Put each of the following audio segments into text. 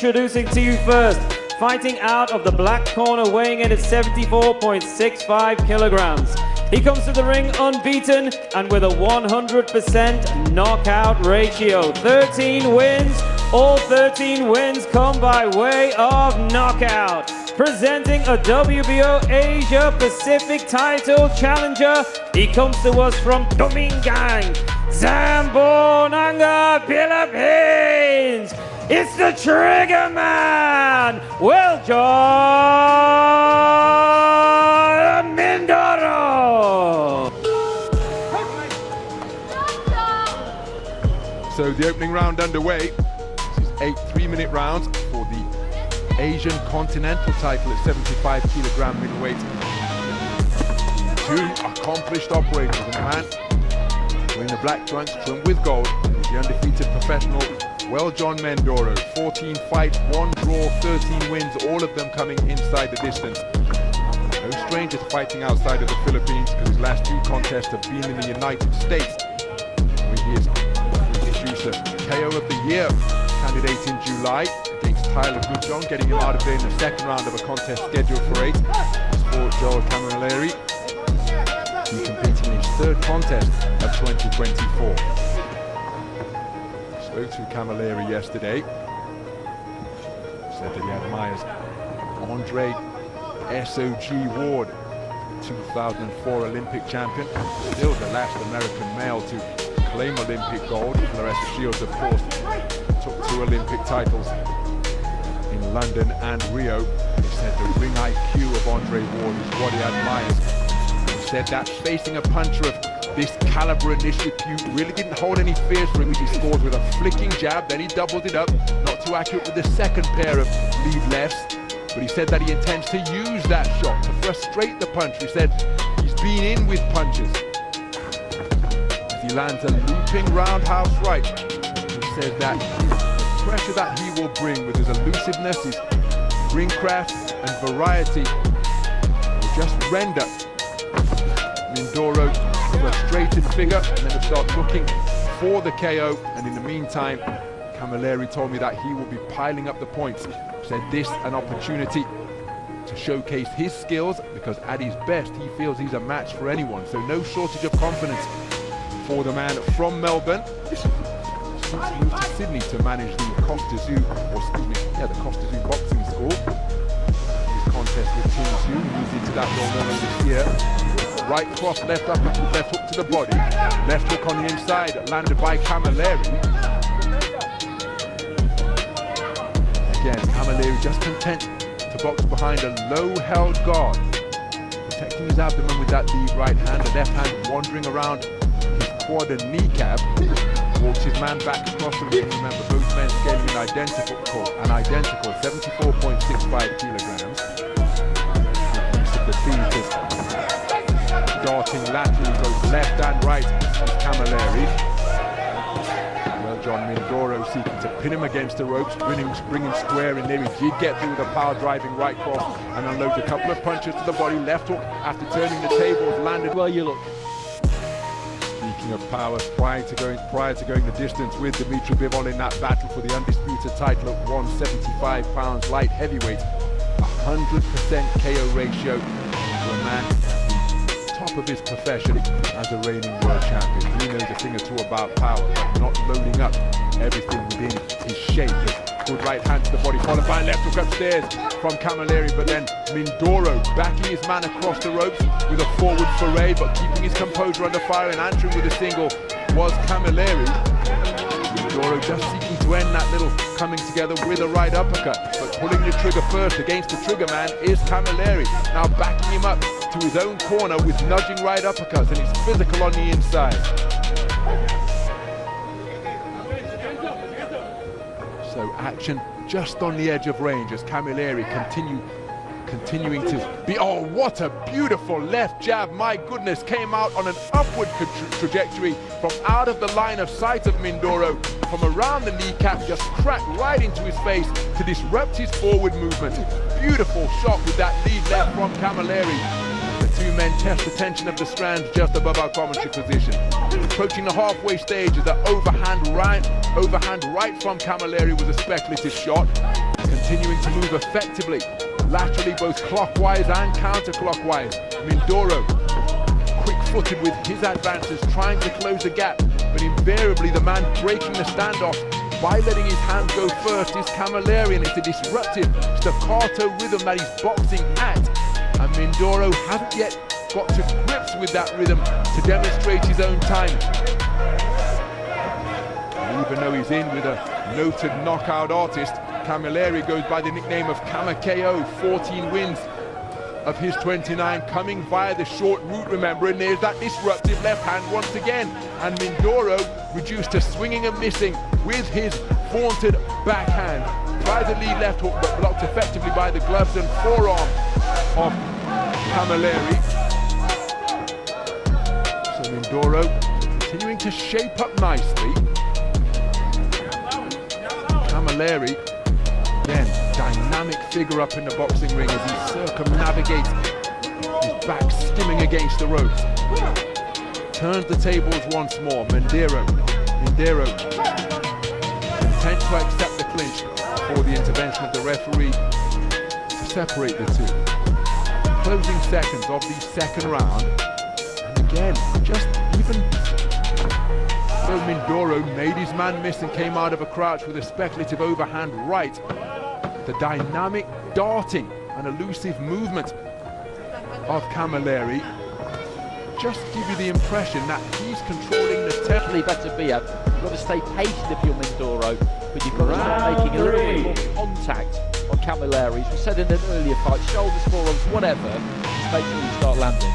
Introducing to you first, fighting out of the black corner, weighing in at 74.65 kilograms. He comes to the ring unbeaten and with a 100% knockout ratio. 13 wins, all 13 wins come by way of knockout. Presenting a WBO Asia Pacific title challenger, he comes to us from Domingang, Zamboanga, Philippines. It's the Trigger Man, WELJON MINDORO. So the opening round underway. This is 8 3-minute rounds for the Asian Continental title at 75 kilogram middleweight. Two accomplished operators, and the man wearing the black trunks trimmed with gold is the undefeated professional WELJON MINDORO. 14 fights, 1 draw, 13 wins, all of them coming inside the distance. No stranger to fighting outside of the Philippines, because his last 2 contests have been in the United States, where he is the KO of the Year candidate in July against Tyler Goodjohn, getting him out of there in the second round of a contest scheduled for 8. For Joel Camilleri, he's competing in his 3rd contest of 2024. Spoke to Camilleri yesterday, said that he admires Andre SOG Ward, 2004 Olympic champion, still the last American male to claim Olympic gold. Claressa Shields, of course, took 2 Olympic titles in London and Rio. He said the ring IQ of Andre Ward is what he admires. He said that facing a puncher of this caliber and this repute really didn't hold any fears for him, as he scored with a flicking jab, then he doubled it up, not too accurate with the second pair of lead lefts, but he said that he intends to use that shot to frustrate the puncher. He said he's been in with punches. He lands a looping roundhouse right. He says that the pressure that he will bring with his elusiveness, his ring craft and variety will just render Mindoro a frustrated figure, and then he'll start looking for the KO. And in the meantime, Camilleri told me that he will be piling up the points. Said this an opportunity to showcase his skills, because at his best he feels he's a match for anyone. So no shortage of confidence for the man from Melbourne. Since he moved to Sydney to manage the the Costa Zoo Boxing School. His contest with Team Zoo, he moved into that role earlier this year. Right cross, left up, left hook to the body. Left hook on the inside, landed by Camilleri. Again, Camilleri just content to box behind a low-held guard, protecting his abdomen with that lead right hand, the left hand wandering around his quad and kneecap. Walks his man back across the ring. Remember, both men scaling an identical 74.65 kilograms. Use of the feet is darting laterally, both left and right with Camilleri. WELJON MINDORO seeking to pin him against the ropes, bring him square in there. He did get through with a power driving right cross and unloads a couple of punches to the body. Left hook after turning the tables, landed well. You look. Speaking of power, prior to going the distance with Dimitri Bivol in that battle for the undisputed title at 175 pounds light heavyweight, 100% KO ratio for a man at the top of his profession as a reigning world champion. He knows a thing or two about power, but not loading up everything within his shape. Good right hand to the body, followed by left hook upstairs from Camilleri, but then Mindoro backing his man across the ropes with a forward foray, but keeping his composure under fire and answering with a single was Camilleri. Mindoro just seeking to end that little coming together with a right uppercut, but pulling the trigger first against the trigger man is Camilleri. Now backing him up to his own corner with nudging right uppercuts, and he's physical on the inside. So action just on the edge of range as Camilleri continuing to be, oh, what a beautiful left jab, my goodness, came out on an upward trajectory from out of the line of sight of Mindoro, from around the kneecap, just cracked right into his face to disrupt his forward movement. Beautiful shot with that lead left from Camilleri. The two men test the tension of the strands just above our commentary position. Approaching the halfway stage as the overhand right from Camilleri was a speculative shot. continuing to move effectively, laterally both clockwise and counterclockwise. Mindoro, quick-footed with his advances, trying to close the gap, but invariably the man breaking the standoff by letting his hands go first is Camilleri, and it's a disruptive staccato rhythm that he's boxing at, and Mindoro hasn't yet got to grips with that rhythm to demonstrate his own time. Even though he's in with a noted knockout artist, Camilleri goes by the nickname of KAMILLERI, 14 wins of his 29 coming via the short route, remember, and there's that disruptive left hand once again, and Mindoro reduced to swinging and missing with his vaunted backhand. Tries the lead left hook but blocked effectively by the gloves and forearm of Camilleri. So Mindoro continuing to shape up nicely. Camilleri, again, dynamic figure up in the boxing ring as he circumnavigates, his back skimming against the ropes. Turns the tables once more. Mindoro content to accept the clinch for the intervention of the referee to separate the two. Closing seconds of the second round, and again, just even though Mindoro made his man miss and came out of a crouch with a speculative overhand right, the dynamic darting and elusive movement of Camilleri just give you the impression that he's controlling the tempo. You've got to stay patient if you're Mindoro, but you've got to start making a little bit more contact on Camilleri. As we said in an earlier fight, shoulders, forearms, whatever, just make sure you start landing.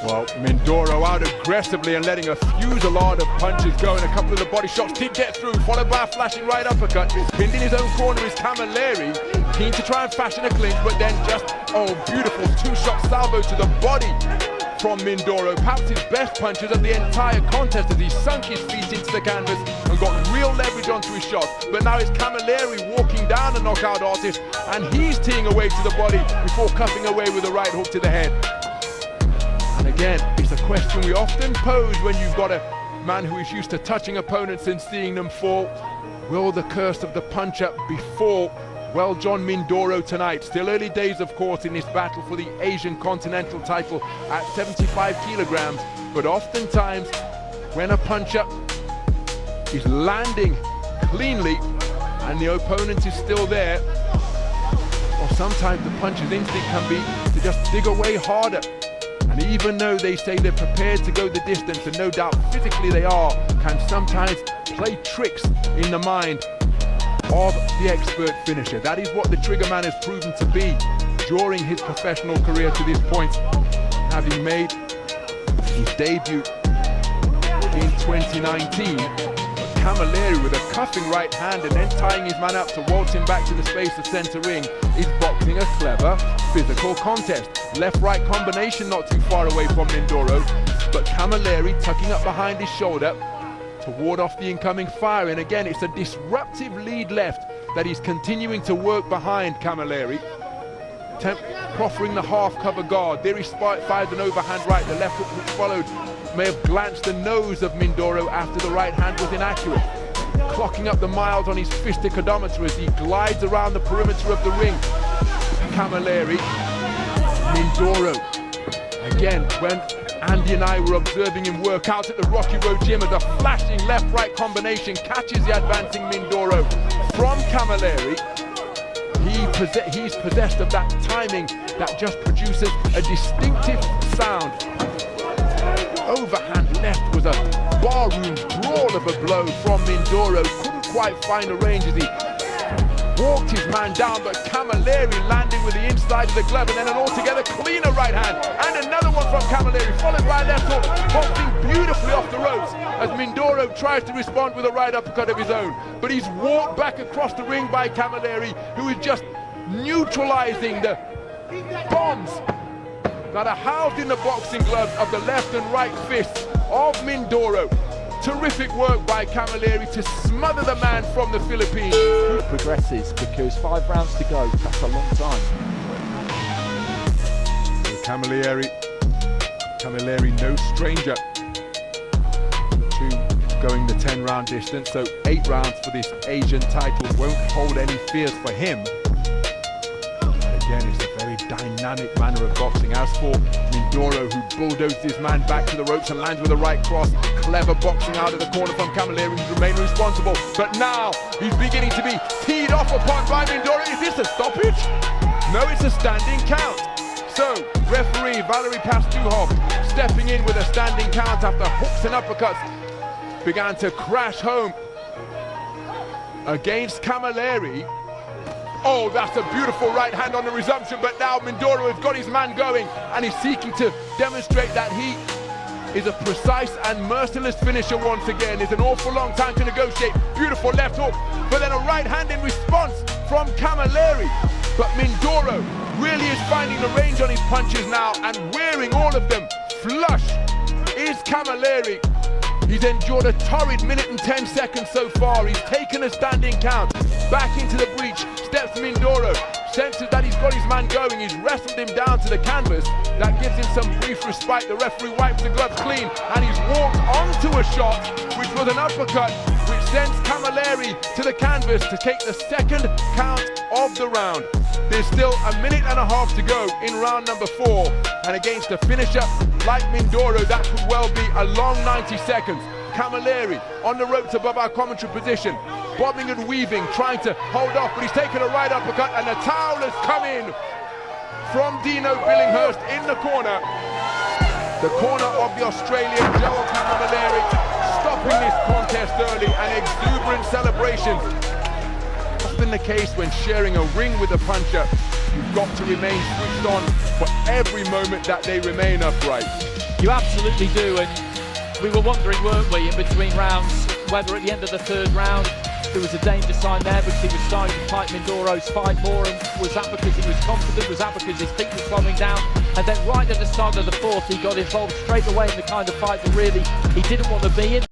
Well, Mindoro out aggressively and letting a fusillade of punches go, and a couple of the body shots did get through, followed by a flashing right uppercut. Pinned in his own corner is Camilleri, keen to try and fashion a clinch, but then just, oh, beautiful two-shot salvo to the body from Mindoro. Perhaps his best punches of the entire contest as he sunk his feet into the canvas and got real leverage onto his shots. But now it's Camilleri walking down the knockout artist, and he's teeing away to the body before cutting away with a right hook to the head. And again, it's a question we often pose when you've got a man who is used to touching opponents and seeing them fall. Will the curse of the puncher befall WELJON Mindoro tonight? Still early days, of course, in this battle for the Asian Continental title at 75 kilograms. But oftentimes, when a puncher is landing cleanly and the opponent is still there, or sometimes the puncher's instinct can be to just dig away harder. And even though they say they're prepared to go the distance, and no doubt physically they are, can sometimes play tricks in the mind of the expert finisher. That is what the Trigger man has proven to be during his professional career to this point, having made his debut in 2019. Camilleri with a cuffing right hand and then tying his man up to waltz him back to the space of centre ring is boxing a clever physical contest. Left-right combination not too far away from Mindoro, but Camilleri tucking up behind his shoulder to ward off the incoming fire. And again, it's a disruptive lead left that he's continuing to work behind Camilleri. Proffering the half-cover guard. There he fired an overhand right. The left hook which followed may have glanced the nose of Mindoro after the right hand was inaccurate. Clocking up the miles on his fistic odometer as he glides around the perimeter of the ring. Camilleri, Mindoro. Again, when Andy and I were observing him work out at the Rocky Road Gym, as a flashing left-right combination catches the advancing Mindoro from Camilleri. He's possessed of that timing that just produces a distinctive sound. Overhand left was a barroom brawl of a blow from Mindoro. Couldn't quite find a range as he walked his man down, but Camilleri landing with the inside of the glove, and then an altogether cleaner right hand, and another one from Camilleri, followed by a left hook, boxing beautifully off the ropes as Mindoro tries to respond with a right uppercut of his own. But he's walked back across the ring by Camilleri, who is just neutralizing the bombs that are housed in the boxing gloves of the left and right fists of Mindoro. Terrific work by Camilleri to smother the man from the Philippines. Progresses, because 5 rounds to go, that's a long time. Camilleri no stranger to going the 10-round distance, so 8 rounds for this Asian title won't hold any fears for him. But again, it's a very dynamic manner of boxing. As for Mindoro, who bulldozed his man back to the ropes and lands with a right cross, clever boxing out of the corner from Camilleri, who's remained responsible. But now he's beginning to be teed off upon by Mindoro. Is this a stoppage? No, it's a standing count. So, referee Valery Pastuhov stepping in with a standing count after hooks and uppercuts began to crash home against Camilleri. Oh, that's a beautiful right hand on the resumption, but now Mindoro has got his man going and he's seeking to demonstrate that he is a precise and merciless finisher once again. It's an awful long time to negotiate. Beautiful left hook, but then a right hand in response from Camilleri. But Mindoro really is finding the range on his punches now and wearing all of them flush is Camilleri. He's endured a torrid minute and 10 seconds so far. He's taken a standing count. Back into the breach steps Mindoro. Senses that he's got his man going. He's wrestled him down to the canvas. That gives him some brief respite. The referee wipes the gloves clean and he's walked onto a shot, which was an uppercut, which sends Camilleri to the canvas to take the second count of the round. There's still a minute and a half to go in round number 4, and against a finisher like Mindoro, that could well be a long 90 seconds. Camilleri on the ropes above our commentary position, bobbing and weaving, trying to hold off, but he's taken a right uppercut, and the towel has come in from Dino Billinghurst in the corner. The corner of the Australian Joel Camilleri, stopping this contest early, and exuberant celebrations. Often the case when sharing a ring with a puncher, you've got to remain switched on for every moment that they remain upright. You absolutely do, and we were wondering, weren't we, in between rounds, whether at the end of the 3rd round there was a danger sign there because he was starting to fight Mindoro's fight more, and was that because he was confident, was that because his feet were slowing down? And then right at the start of the 4th he got involved straight away in the kind of fight that really he didn't want to be in.